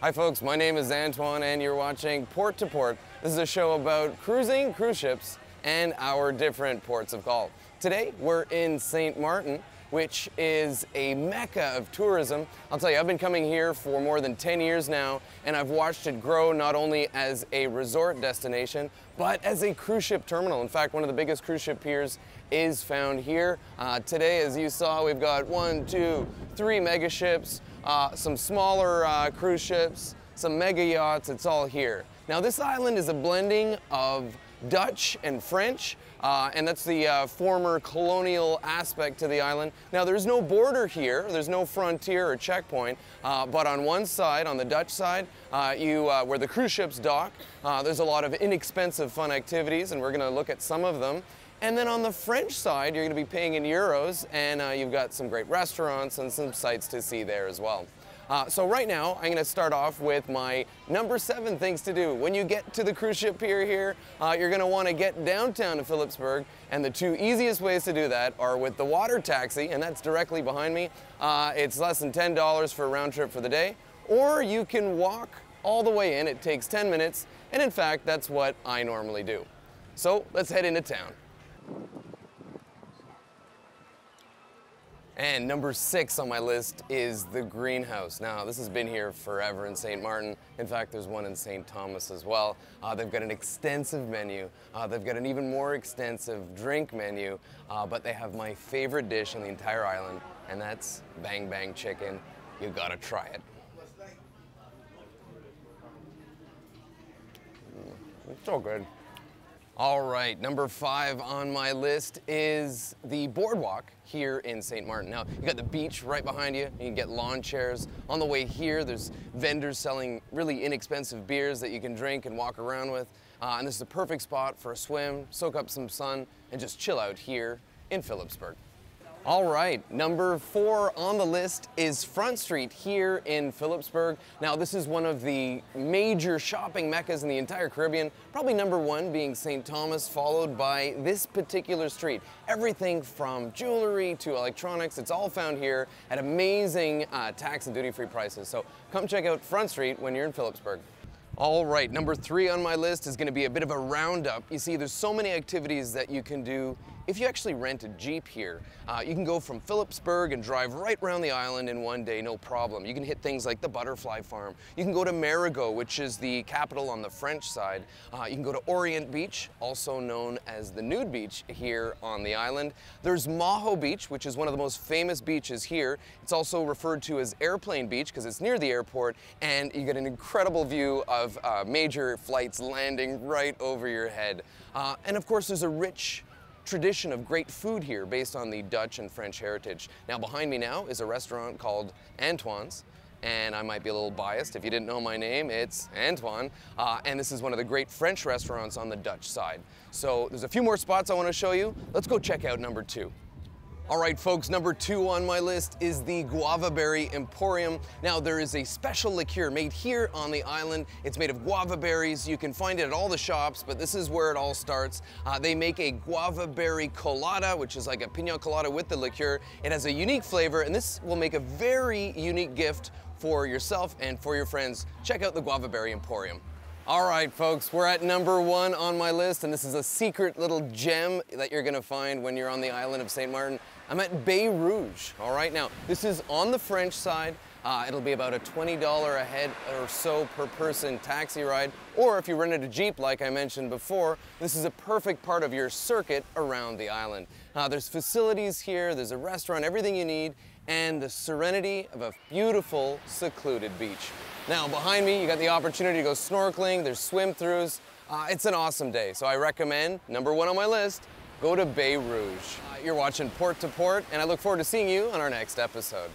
Hi folks, my name is Antoine and you're watching Port to Port. This is a show about cruising, cruise ships, and our different ports of call. Today we're in St. Maarten, which is a mecca of tourism. I'll tell you, I've been coming here for more than 10 years now, and I've watched it grow not only as a resort destination, but as a cruise ship terminal. In fact, one of the biggest cruise ship piers is found here. Today, as you saw, we've got 1, 2, 3 mega ships, some smaller cruise ships, some mega yachts, it's all here. Now this island is a blending of Dutch and French, and that's the former colonial aspect to the island. Now there's no border here, there's no frontier or checkpoint, but on one side, on the Dutch side, where the cruise ships dock, there's a lot of inexpensive fun activities, and we're gonna look at some of them. And then on the French side, you're gonna be paying in euros, and you've got some great restaurants and some sights to see there as well. So right now, I'm gonna start off with my number 7 things to do. When you get to the cruise ship pier here, you're gonna wanna get downtown to Philipsburg, and the 2 easiest ways to do that are with the water taxi, and that's directly behind me. It's less than $10 for a round trip for the day, or you can walk all the way in. It takes 10 minutes, and in fact, that's what I normally do. So let's head into town. And number 6 on my list is the greenhouse. Now, this has been here forever in St. Maarten. In fact, there's one in St. Thomas as well. They've got an extensive menu. They've got an even more extensive drink menu, but they have my favorite dish on the entire island, and that's bang bang chicken. You gotta try it. It's so good. All right, number 5 on my list is the Boardwalk here in St. Maarten. Now, you got the beach right behind you. You can get lawn chairs. On the way here, there's vendors selling really inexpensive beers that you can drink and walk around with. And this is a perfect spot for a swim, soak up some sun, and just chill out here in Philipsburg. All right, number 4 on the list is Front Street here in Philipsburg. Now, this is one of the major shopping meccas in the entire Caribbean, probably number 1 being St. Thomas, followed by this particular street. Everything from jewelry to electronics, it's all found here at amazing tax and duty-free prices. So come check out Front Street when you're in Philipsburg. All right, number 3 on my list is gonna be a bit of a roundup. You see, there's so many activities that you can do if you actually rent a Jeep here. You can go from Philipsburg and drive right around the island in one day, no problem. You can hit things like the Butterfly Farm. You can go to Marigot, which is the capital on the French side. You can go to Orient Beach, also known as the Nude Beach here on the island. There's Maho Beach, which is one of the most famous beaches here. It's also referred to as Airplane Beach because it's near the airport, and you get an incredible view of major flights landing right over your head. And of course, there's a rich tradition of great food here based on the Dutch and French heritage. Now behind me now is a restaurant called Antoine's, and I might be a little biased. If you didn't know my name, it's Antoine, and this is one of the great French restaurants on the Dutch side. So there's a few more spots I want to show you. Let's go check out number 2. All right, folks, number 2 on my list is the Guava Berry Emporium. Now, there is a special liqueur made here on the island. It's made of guava berries. You can find it at all the shops, but this is where it all starts. They make a guava berry colada, which is like a pina colada with the liqueur. It has a unique flavor, and this will make a very unique gift for yourself and for your friends. Check out the Guava Berry Emporium. All right, folks, we're at number 1 on my list, and this is a secret little gem that you're gonna find when you're on the island of St. Maarten. I'm at Bay Rouge, all right? Now, this is on the French side. It'll be about a $20 a head or so per person taxi ride, or if you rented a Jeep like I mentioned before, this is a perfect part of your circuit around the island. There's facilities here, there's a restaurant, everything you need, and the serenity of a beautiful, secluded beach. Now, behind me, you got the opportunity to go snorkeling, there's swim-throughs. It's an awesome day, so I recommend, number 1 on my list, go to Bay Rouge. You're watching Port to Port, and I look forward to seeing you on our next episode.